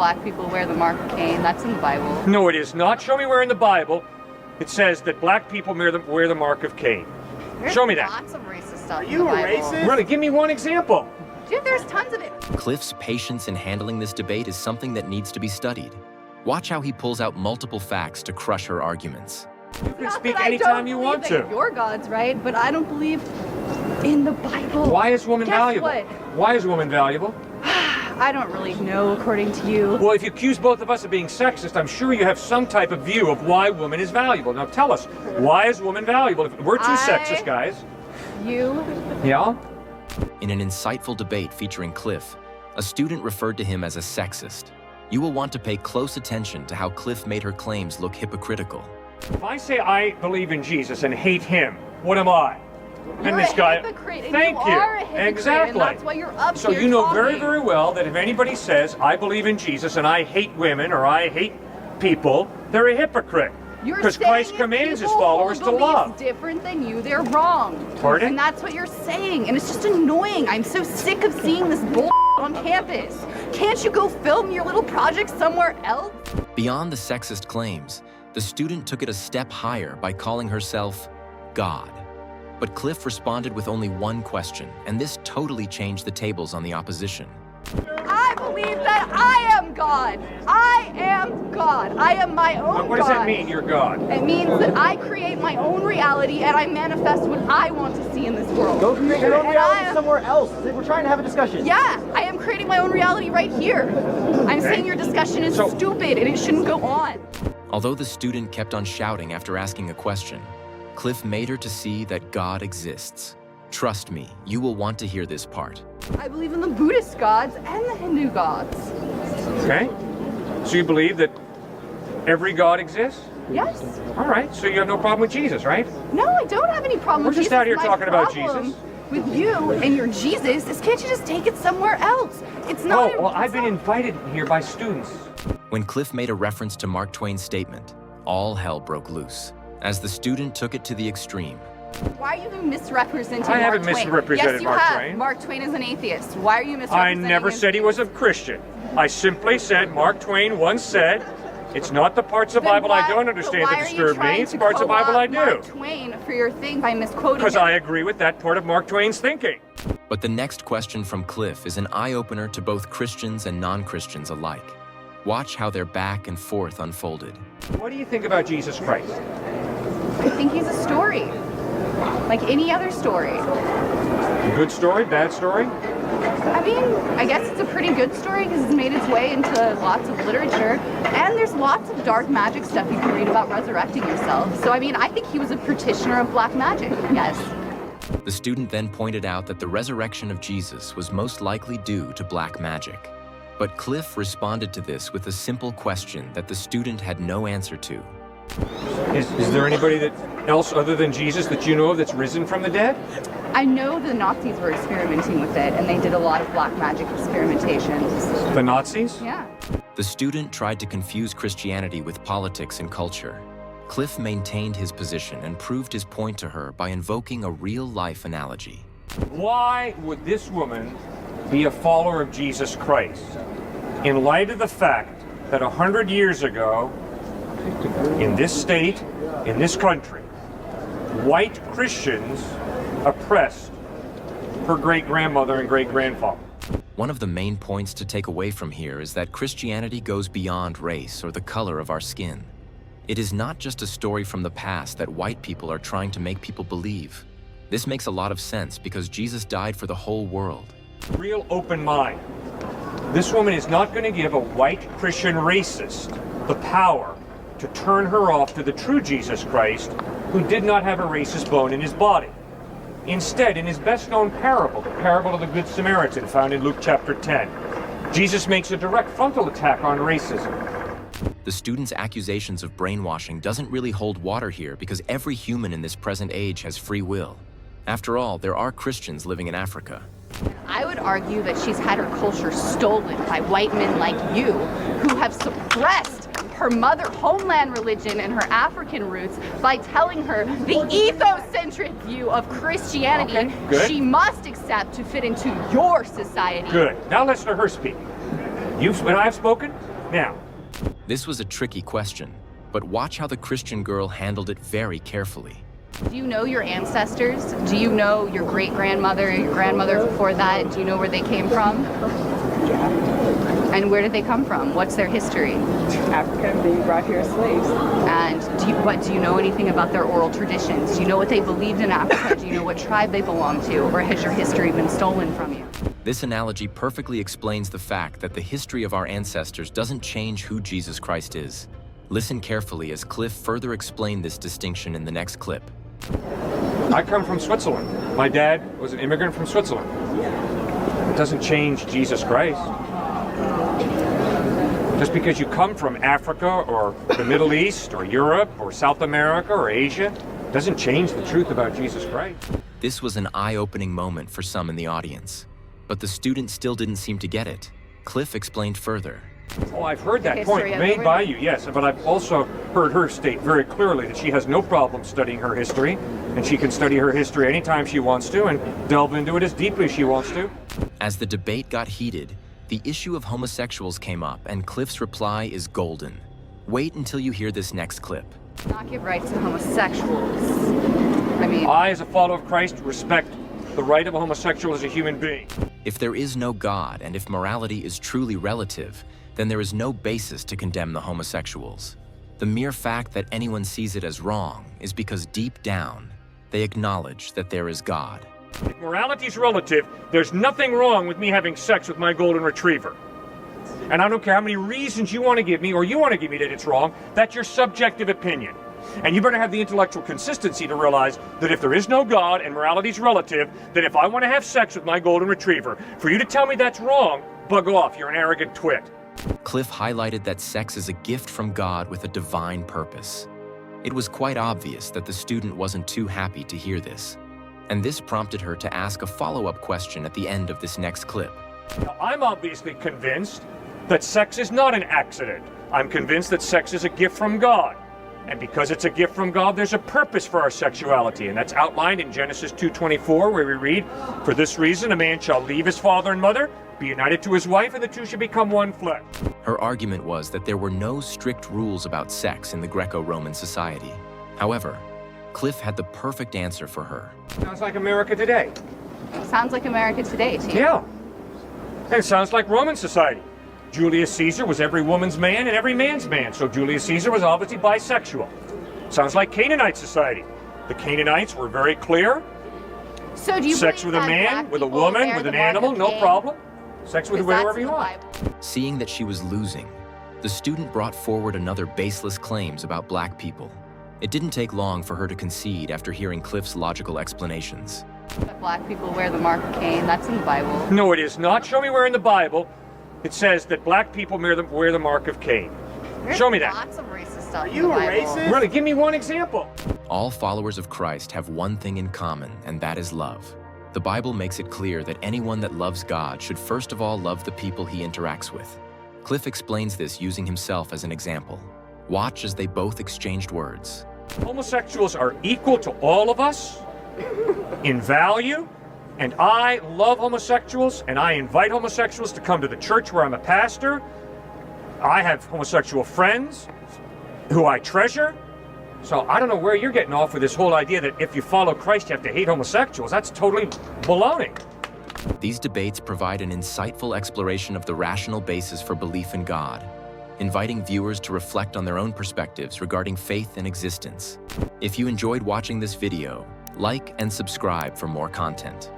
black people wear the mark of Cain. That's in the Bible. No, it is not. Show me where in the Bible it says that black people wear the mark of Cain. There's Show me that. lots of racist stuff Are in you the a Bible. racist? Really, give me one example. Dude, there's tons of it. Cliffe's patience in handling this debate is something that needs to be studied. Watch how he pulls out multiple facts to crush her arguments. You can Not speak that I anytime don't you believe want that to. Your God's right, but I don't believe in the Bible. Why is woman Guess valuable? what? Why is woman valuable? I don't really know, according to you. Well, if you accuse both of us of being sexist, I'm sure you have some type of view of why woman is valuable. Now tell us, why is woman valuable? If we're two sexist guys. You? Yeah? In an insightful debate featuring Cliffe, a student referred to him as a sexist. You will want to pay close attention to how Cliffe made her claims look hypocritical. If I say I believe in Jesus and hate him, what am I? You're and this a guy. hypocrite, and Thank you you. are a hypocrite, Exactly. and that's why you're up so here you know talking. very, very well that if anybody says I believe in Jesus and I hate women or I hate people, they're a hypocrite. Because Christ commands his followers to love. Different than you, they're wrong. Pardon? And that's what you're saying, and it's just annoying. I'm so sick of seeing this bull on campus. Can't you go film your little project somewhere else? Beyond the sexist claims, the student took it a step higher by calling herself God. But Cliffe responded with only one question, and this totally changed the tables on the opposition. I believe that I am God. I am God. I am my own God. What does that mean, you're God? It means that I create my own reality and I manifest what I want to see in this world. Go create your own And reality somewhere else. We're trying to have a discussion. Yeah, I am creating my own reality right here. I'm saying your discussion is stupid and it shouldn't go on. Although the student kept on shouting after asking a question, Cliffe made her to see that God exists. Trust me, you will want to hear this part. I believe in the Buddhist gods and the Hindu gods. Okay. So you believe that every God exists? Yes. All right. So you have no problem with Jesus, right? No, I don't have any problem We're with just Jesus. out here My talking about problem Jesus. with you and your Jesus is can't you just take it somewhere else? It's not. Oh, well, I've been invited here by students. When Cliffe made a reference to Mark Twain's statement, all hell broke loose, as the student took it to the extreme. Why are you misrepresenting I haven't Mark Twain? misrepresented yes, you Mark have. Twain. Mark Twain is an atheist. Why are you I misrepresenting never his said he was a Christian. I simply said Mark Twain once said, it's not the parts of the Bible I don't understand that disturb me, it's the parts of the Bible I do. Mark Twain for your thing by misquoting Because him. I agree with that part of Mark Twain's thinking. But the next question from Cliffe is an eye-opener to both Christians and non-Christians alike. Watch how their back and forth unfolded. What do you think about Jesus Christ? I think he's a story. Like any other story. Good story, bad story? I mean, I guess it's a pretty good story because it's made its way into lots of literature. And there's lots of dark magic stuff you can read about resurrecting yourself. So, I mean, I think he was a practitioner of black magic, yes. The student then pointed out that the resurrection of Jesus was most likely due to black magic. But Cliffe responded to this with a simple question that the student had no answer to. Is there anybody else other than Jesus that you know of that's risen from the dead? I know the Nazis were experimenting with it, and they did a lot of black magic experimentations. The Nazis? Yeah. The student tried to confuse Christianity with politics and culture. Cliffe maintained his position and proved his point to her by invoking a real-life analogy. Why would this woman be a follower of Jesus Christ in light of the fact that 100 years ago, in this state, in this country, white Christians oppressed her great-grandmother and great-grandfather? One of the main points to take away from here is that Christianity goes beyond race or the color of our skin. It is not just a story from the past that white people are trying to make people believe. This makes a lot of sense because Jesus died for the whole world. Real open mind. This woman is not going to give a white Christian racist the power to turn her off to the true Jesus Christ, who did not have a racist bone in his body. Instead, in his best-known parable, the parable of the Good Samaritan, found in Luke chapter 10, Jesus makes a direct frontal attack on racism. The student's accusations of brainwashing doesn't really hold water here because every human in this present age has free will. After all, there are Christians living in Africa. I would argue that she's had her culture stolen by white men like you, who have suppressed her mother homeland religion and her African roots by telling her the ethocentric view of Christianity she must accept to fit into your society. Good. Now let's let her speak. And I've spoken? Now, This was a tricky question, but watch how the Christian girl handled it very carefully. Do you know your ancestors? Do you know your great-grandmother, your grandmother before that? Do you know where they came from? And where did they come from? What's their history? African, being brought here as slaves. And do you know anything about their oral traditions? Do you know what they believed in Africa? Do you know what tribe they belonged to? Or has your history been stolen from you? This analogy perfectly explains the fact that the history of our ancestors doesn't change who Jesus Christ is. Listen carefully as Cliffe further explained this distinction in the next clip. I come from Switzerland. My dad was an immigrant from Switzerland. It doesn't change Jesus Christ. Just because you come from Africa or the Middle East or Europe or South America or Asia doesn't change the truth about Jesus Christ. This was an eye-opening moment for some in the audience, but the student still didn't seem to get it. Cliffe explained further. Oh, I've heard that History point of made the by religion. you, yes, but I've also heard her state very clearly that she has no problem studying her history, and she can study her history anytime she wants to and delve into it as deeply as she wants to. As the debate got heated, the issue of homosexuals came up, and Cliffe's reply is golden. Wait until you hear this next clip. Not give rights to homosexuals. I mean, I, as a follower of Christ, respect the right of a homosexual as a human being. If there is no God, and if morality is truly relative, then there is no basis to condemn the homosexuals. The mere fact that anyone sees it as wrong is because deep down, they acknowledge that there is God. If morality is relative, there's nothing wrong with me having sex with my golden retriever. And I don't care how many reasons you want to give me or you want to give me that it's wrong, that's your subjective opinion. And you better have the intellectual consistency to realize that if there is no God and morality is relative, then if I want to have sex with my golden retriever, for you to tell me that's wrong, bug off, you're an arrogant twit. Cliffe highlighted that sex is a gift from God with a divine purpose. It was quite obvious that the student wasn't too happy to hear this, and this prompted her to ask a follow-up question at the end of this next clip. Now, I'm obviously convinced that sex is not an accident. I'm convinced that sex is a gift from God. And because it's a gift from God, there's a purpose for our sexuality, and that's outlined in Genesis 2:24, where we read, "For this reason a man shall leave his father and mother, be united to his wife, and the two shall become one flesh." Her argument was that there were no strict rules about sex in the Greco-Roman society. However, Cliffe had the perfect answer for her. Sounds like America today. sounds like America today to you. Yeah. And it sounds like Roman society. Julius Caesar was every woman's man and every man's man, so Julius Caesar was obviously bisexual. Sounds like Canaanite society. The Canaanites were very clear. So do you Sex believe with a that man, black with a people woman, bear with the an mark animal, of no Cain? problem. Sex with Because that's whoever in you the want. Bible. Seeing that she was losing, the student brought forward another baseless claims about black people. It didn't take long for her to concede after hearing Cliffe's logical explanations. That black people wear the mark of Cain. That's in the Bible. No, it is not. Show me where in the Bible it says that black people wear the mark of Cain. There's Show me that. Lots of racist stuff in you the a Bible. racist? Really, give me one example. All followers of Christ have one thing in common, and that is love. The Bible makes it clear that anyone that loves God should first of all love the people he interacts with. Cliffe explains this using himself as an example. Watch as they both exchanged words. Homosexuals are equal to all of us in value, and I love homosexuals, and I invite homosexuals to come to the church where I'm a pastor. I have homosexual friends who I treasure. So I don't know where you're getting off with this whole idea that if you follow Christ, you have to hate homosexuals. That's totally baloney. These debates provide an insightful exploration of the rational basis for belief in God, inviting viewers to reflect on their own perspectives regarding faith and existence. If you enjoyed watching this video, like and subscribe for more content.